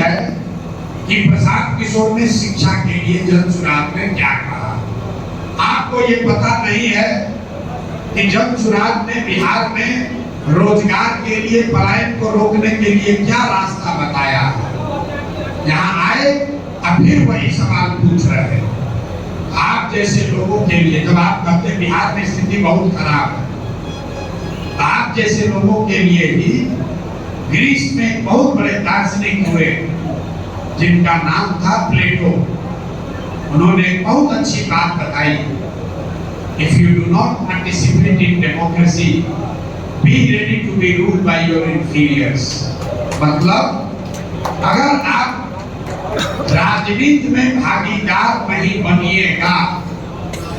है कि प्रशांत किशोर ने शिक्षा के लिए जन सुराज में क्या कहा। आपको ये पता नहीं है कि जन सुराज ने बिहार में रोजगार के लिए पलायन को रोकने के लिए क्या रास्ता बताया। यहाँ आए अब फिर वही सवाल पूछ रहे हैं। आप जैसे लोगों के लिए, जब आप कहते बिहार में स्थिति बहुत खराब है, आप जैसे लोगों के लिए ही ग्रीस में बहुत बड़े दार्शनिक हुए जिनका नाम था प्लेटो। उन्होंने एक बहुत अच्छी बात बताई, if you do not participate in democracy be ready to be ruled by your inferiors. मतलब अगर आप राजनीति में भागीदार नहीं बनिएगा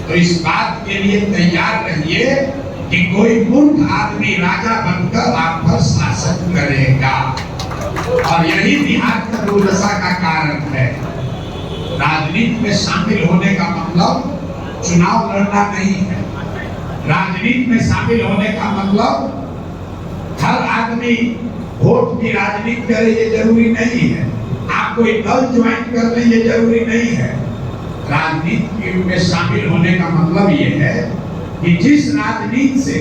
तो इस बात के लिए तैयार रहिए कि कोई मूर्ख आदमी राजा बनकर आप पर शासन करेगा। और यही बिहार का दुर्दशा का कारण है। राजनीति में शामिल होने का मतलब चुनाव लड़ना नहीं है। राजनीति में शामिल होने का मतलब हर आदमी वोट की राजनीति करे ये जरूरी नहीं है। आप कोई दल ज्वाइन कर ले ये जरूरी नहीं है। राजनीति में शामिल होने का मतलब ये है कि जिस राजनीति से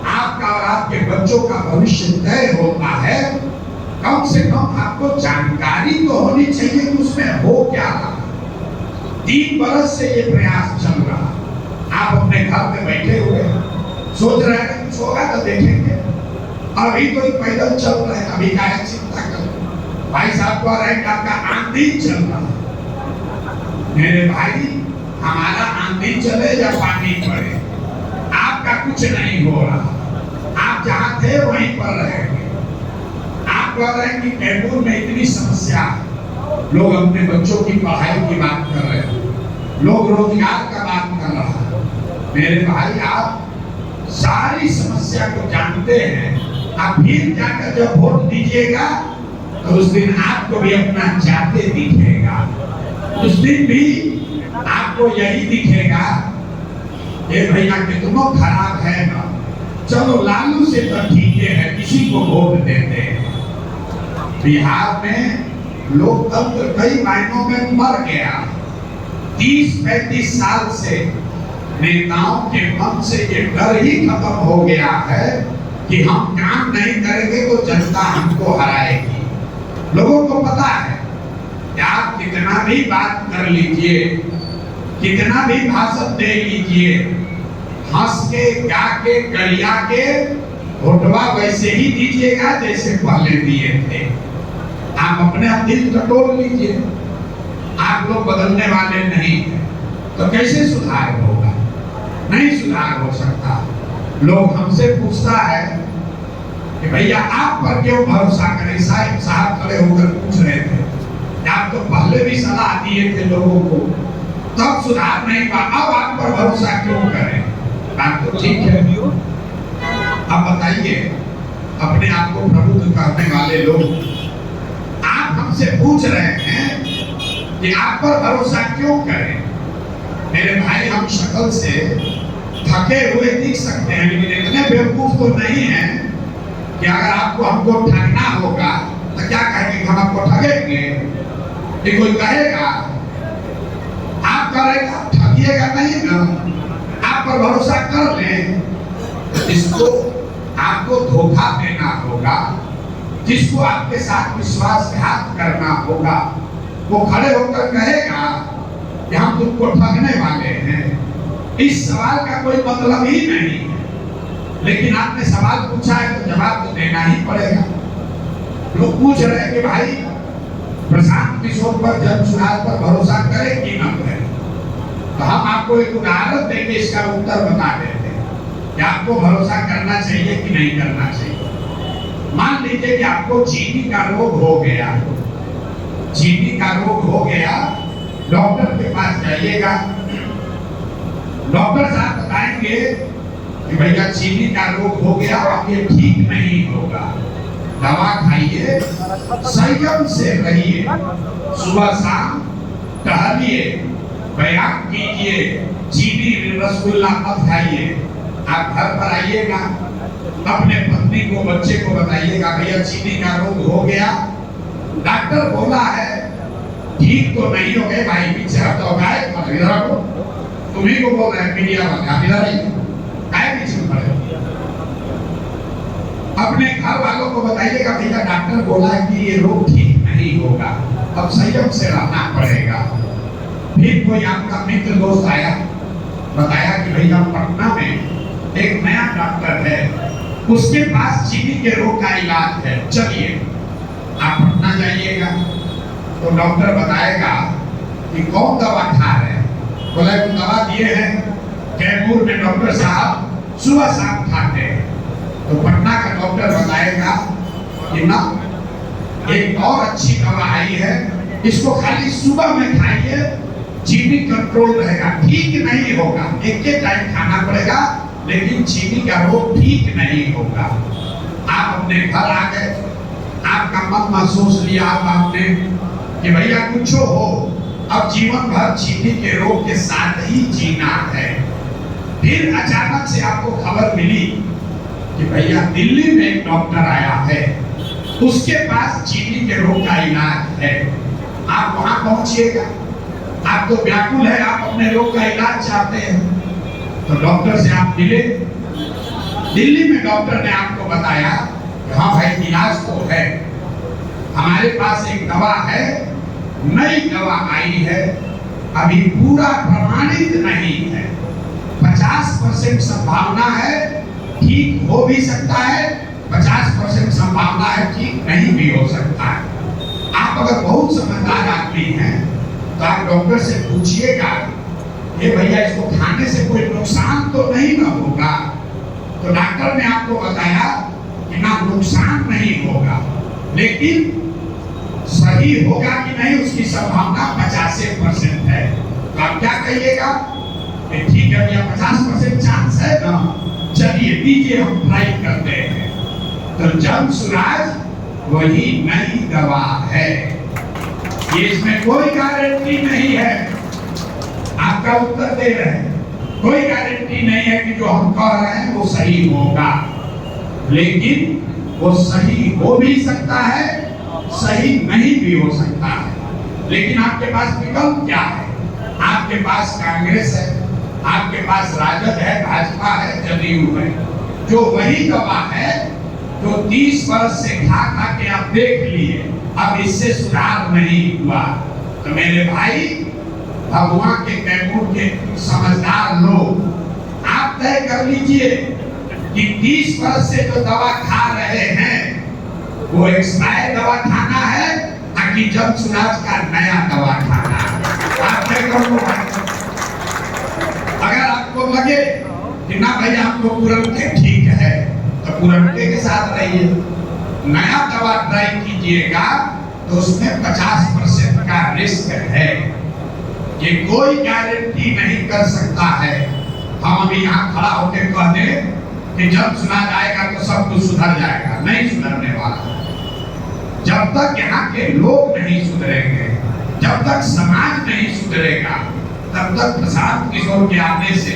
आपका और आपके बच्चों का भविष्य तय होता है, कम से कम आपको जानकारी तो होनी चाहिए कि उसमें हो क्या रहा। 3 बरस से ये प्रयास चल रहा। आप अपने घर में बैठे हुए सोच रहे हैं कुछ होगा तो देखेंगे, अभी तो पैदल चल रहे हैं, अभी क्या चिंता कर। भाई साहब कह रहे हैं आपका आंधी चल रहा। मेरे भाई, हमारा आंधी चले या पानी पड़े, आपका कुछ नहीं हो रहा। आप जहाँ थे वहीं पर रहेंगे। आप कह रहे हैं कि कैमूर में इतनी समस्या है, लोग अपने बच्चों की पढ़ाई की बात कर रहे हैं, लोग रोजगार का बात कर रहा है। मेरे भाई, आप सारी समस्या को जानते हैं। आप फिर जाकर जब वोट दीजिएगा तो उस दिन आपको भी अपना जाते दिखेगा। उस दिन भी आपको यही दिखेगा, ये भैया कितना खराब है ना, चलो लालू से तो ठीक है, किसी को वोट देते हैं। बिहार में लोकतंत्र कई मायनों में मर गया। 30-35 साल से नेताओं के मन से ये डर ही खत्म हो गया है कि हम काम नहीं करेंगे तो जनता हमको हराएगी। लोगों को पता है कि आप कितना भी बात कर लीजिए, कितना भी भाषण दे लीजिए, हंस के, गा के, गरिया के वोटवा वैसे ही दीजिएगा जैसे पहले दिए थे। आप अपने आप दिल टटोल लीजिए। आप लोग बदलने वाले नहीं हैं तो कैसे सुधार होगा? नहीं सुधार हो सकता। लोग हमसे पूछता है कि भैया आप पर क्यों भरोसा करें। साहब खड़े होकर पूछ रहे थे, आप तो पहले भी सलाह दिए थे लोगों को, तब सुधार नहीं हुआ, अब आप पर भरोसा क्यों करें? बात तो ठीक है। अब बताइए, अपने आप को प्रबुद्ध करने वाले लोग, आप हमसे पूछ रहे हैं कि आप पर भरोसा क्यों करें। मेरे भाई, हम शक्ल से थके हुए दिख सकते हैं, लेकिन इतने बेवकूफ तो नहीं है कि अगर आपको हमको ठगना होगा तो क्या कहेंगे, हम आपको ठगेंगे? ये कोई कहेगा? आप करेगा, ठगिएगा नहीं ना। आप पर भरोसा कर लें। जिसको आपको धोखा देना होगा, जिसको आपके साथ विश्वासघात करना होगा, वो खड़े होकर कहेगा कि हम तुमको ठगने वाले हैं। इस सवाल का कोई मतलब ही नहीं है, लेकिन आपने सवाल पूछा है तो जवाब तो देना ही पड़ेगा। लोग पूछ रहे हैं कि भाई प्रशांत किशोर पर, जन सुराज पर भरोसा करें कि न करें। तो हम आपको एक उदाहरण देके इसका उत्तर बता देते हैं कि आपको भरोसा करना चाहिए कि नहीं करना चाहिए। मान लीजिए कि आपको चीनी का रोग हो गया। चीनी का रोग हो गया, डॉक्टर के पास जाइएगा। डॉक्टर साहब बताएंगे कि भैया चीनी का रोग हो गया, अब ये ठीक नहीं होगा, दवा खाइए, संयम से रहिए, सुबह शाम टहलिए, व्यायाम कीजिए, चीनी रसगुल्ला मत खाइए। आप घर पर आइएगा, अपने पत्नी को, बच्चे को बताइएगा भैया चीनी का रोग हो गया, डॉक्टर बोला है ठीक तो नहीं हो गए भाई, पीछे हटो गाय इधर को, तुम्ही को बोल रहे हैं मीडिया वाले, आप इधर आइए, गाय पीछे पड़े। अपने घर वालों को बताइएगा भैया डॉक्टर बोला है कि ये रोग ठीक नहीं होगा, अब संयम से रहना पड़ेगा। फिर कोई आपका मित्र दोस्त आया, बताया कि भैया पटना में एक नया डॉक्टर है, उसके पास चीनी के रोग का इलाज है, चलिए आप पटना जाइएगा। तो डॉक्टर बताएगा कि कौन दवा खा रहे हैं, बोले दवा दिए हैं कैमूर में डॉक्टर साहब सुबह शाम खाते हैं। तो पटना का डॉक्टर बताएगा कि ना एक और अच्छी दवा आई है, इसको खाली सुबह में खाइए, चीनी कंट्रोल रहेगा, ठीक नहीं होगा, एक टाइम खाना पड़ेगा लेकिन चीनी का रोग ठीक नहीं होगा। आप अपने घर आ गए, आपका मन महसूस लिया आपने कि भैया कुछ हो, अब जीवन भर चीनी के रोग के साथ ही जीना है। फिर अचानक से आपको खबर मिली कि भैया दिल्ली में एक डॉक्टर आया है, उसके पास चीनी के रोग का इलाज है, आप वहां पहुंचिएगा। आप तो व्याकुल है, आप अपने रोग का इलाज चाहते हैं, तो डॉक्टर से आप मिले। दिल्ली में डॉक्टर ने आपको बताया कि हाँ भाई इलाज तो है, हमारे पास एक दवा है, नई दवा आई है, अभी पूरा प्रमाणित नहीं है, 50% संभावना है ठीक हो भी सकता है, 50% संभावना है ठीक नहीं भी हो सकता है। आप अगर बहुत समझदार आदमी हैं तो आप डॉक्टर से पूछिएगा ये भैया इसको खाने से कोई नुकसान तो नहीं ना होगा। तो डॉक्टर ने आपको बताया कि ना नुकसान नहीं होगा, लेकिन सही होगा कि नहीं उसकी संभावना 50% है। तो आप क्या कहिएगा कि ठीक है भैया 50% चांस है ना, चलिए दीजिए हम ट्राई करते हैं। तो जनसुराज वही नई दवा है, ये इसमें कोई गारंटी नहीं है, आपका उत्तर दे रहे हैं, कोई गारंटी नहीं है कि जो हम कह रहे हैं वो सही होगा, लेकिन वो सही हो भी सकता है, सही नहीं भी हो सकता है। लेकिन आपके पास विकल्प क्या है? आपके पास कांग्रेस है, आपके पास राजद है, भाजपा है, जदयू है, जो वही दवा है जो 30 वर्ष से खा खा के आप देख लिए, अब इससे सुधार नहीं हुआ। तो मेरे भाई भगवा के कैमूर के समझदार लोग आप तय कर लीजिए कि 30 वर्ष से जो दवा खा रहे हैं वो एक्सपायर दवा खाना है ताकि जनसुराज का नया दवा खाना है। आप तय कर लो। अगर आपको लगे कि ना भाई आपको पुरनके ठीक है तो पुरनके के साथ रहिए, नया दवा ट्राई कीजिएगा तो उसमें 50% का रिस्क है, ये कोई गारंटी नहीं कर सकता है। हम अभी यहाँ खड़ा होकर कह दें कि जब सुनाज आएगा तो सब कुछ सुधर जाएगा, नहीं सुधरने वाला। जब तक यहाँ के लोग नहीं सुधरेंगे, जब तक समाज नहीं सुधरेगा, तब तक प्रशांत किशोर के आने से,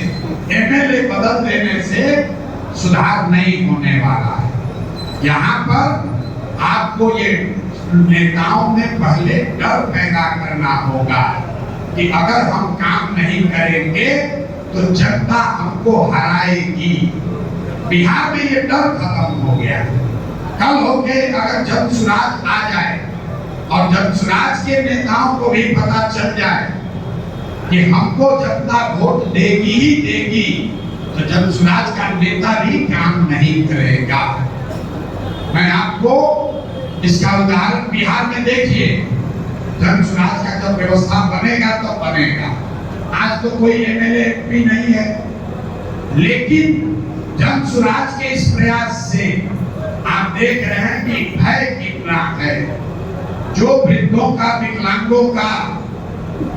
एमएलए बदल देने से सुधार नहीं होने वाला है। यहाँ पर आपको ये नेताओं में पहले डर पैदा करना होगा कि अगर हम काम नहीं करेंगे तो जनता हमको हराएगी। बिहार में ये डर खत्म हो गया। कल होके अगर जनसुराज आ जाए और जनसुराज के नेताओं को भी पता चल जाए कि हमको जनता वोट देगी ही देगी, तो जनसुराज का नेता भी काम नहीं करेगा। मैं आपको इसका उदाहरण बिहार में देखिए, जनसुराज का जब व्यवस्था बनेगा तो बनेगा। आज तो कोई एमएलए भी नहीं है, लेकिन जनसुराज के इस प्रयास से आप देख रहे हैं कि भय कितना है। जो वृद्धों का, विकलांगों का,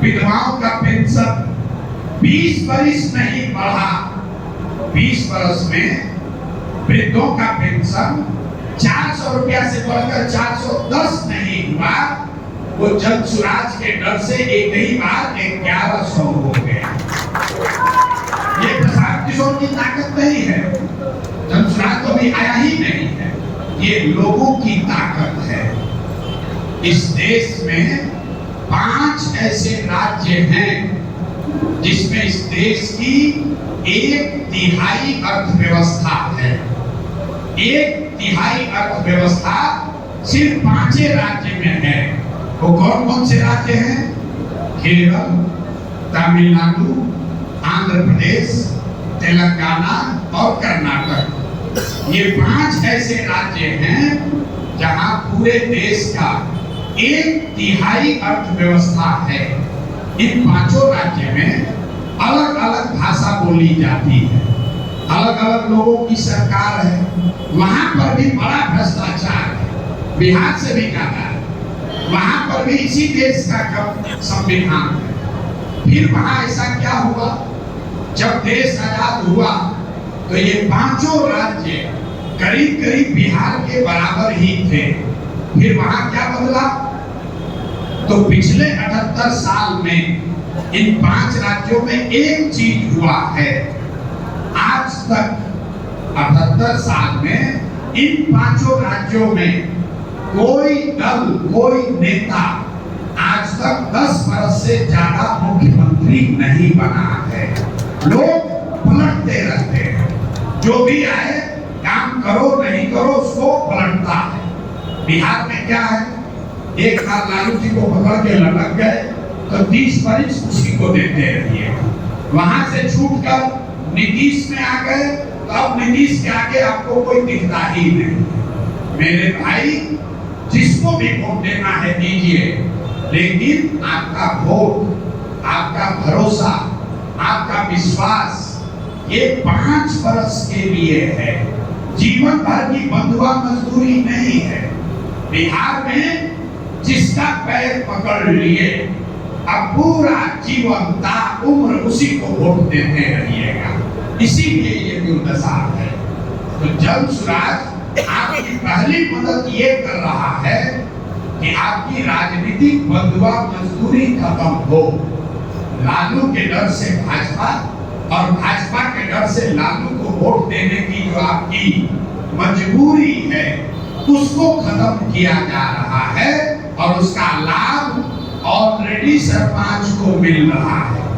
विधवाओं का पेंशन 20 वर्ष नहीं बढ़ा, 20 वर्ष में वृद्धों का पेंशन 400 रुपया से बढ़कर 410 नहीं हुआ। वो जनसुराज के डर से एक ही बार 1100 हो गया। ये प्रशांत किशोर की ताकत नहीं है, जनसुराज तो अभी आया ही नहीं है, ये लोगों की ताकत है। इस देश में 5 ऐसे राज्य हैं जिसमें इस देश की 1/3 अर्थव्यवस्था है। 1/3 अर्थव्यवस्था सिर्फ 5 राज्य में है। वो कौन कौन से राज्य हैं? केरल, तमिलनाडु, आंध्र प्रदेश, तेलंगाना और कर्नाटक। ये 5 ऐसे राज्य हैं जहां पूरे देश का 1/3 अर्थव्यवस्था है। इन 5 राज्य में अलग अलग भाषा बोली जाती है, अलग अलग लोगों की सरकार है, वहां पर भी बड़ा भ्रष्टाचार है, बिहार से भी ज्यादा है। वहां पर भी इसी देश का संविधान है। फिर वहां ऐसा क्या हुआ, जब देश आजाद हुआ तो ये 5 राज्य करीब करीब बिहार के बराबर ही थे। फिर वहां क्या बदला? तो पिछले 78 साल में इन 5 राज्यों में एक चीज हुआ है। आज तक 78 साल में इन 5 राज्यों में कोई दल, कोई नेता आज तक 10 वर्ष से ज्यादा मुख्यमंत्री नहीं बना है। लोग पलटते रहते हैं, जो भी आए काम करो नहीं करो उसको पलटता है। बिहार में क्या है, एक बार लालू जी को पकड़ के लटक गए तो 30 वर्ष उसी को देते रहिए। वहां से छूटकर नीतीश में आ गए तो अब नीतीश के आगे आपको कोई दिखता ही नहीं। मेरे भाई, जिसको भी वोट देना है दीजिए, लेकिन आपका वोट, आपका भरोसा, आपका विश्वास ये 5 वर्ष के लिए है, जीवन भर की बंधुआ मजदूरी नहीं है। बिहार में जिसका पैर पकड़ लिए अब पूरा जीवन ता उम्र उसी को वोट देते रहिएगा। इसीलिए ये दुर्दशा है। तो जन सुराज आपकी पहली मदद ये कर रहा है कि आपकी राजनीतिक बंधुआ मजदूरी खत्म हो। लालू के डर से भाजपा और भाजपा के डर से लालू को वोट देने की जो आपकी मजबूरी है उसको खत्म किया जा रहा है और उसका लाभ ऑलरेडी सरपंच को मिल रहा है।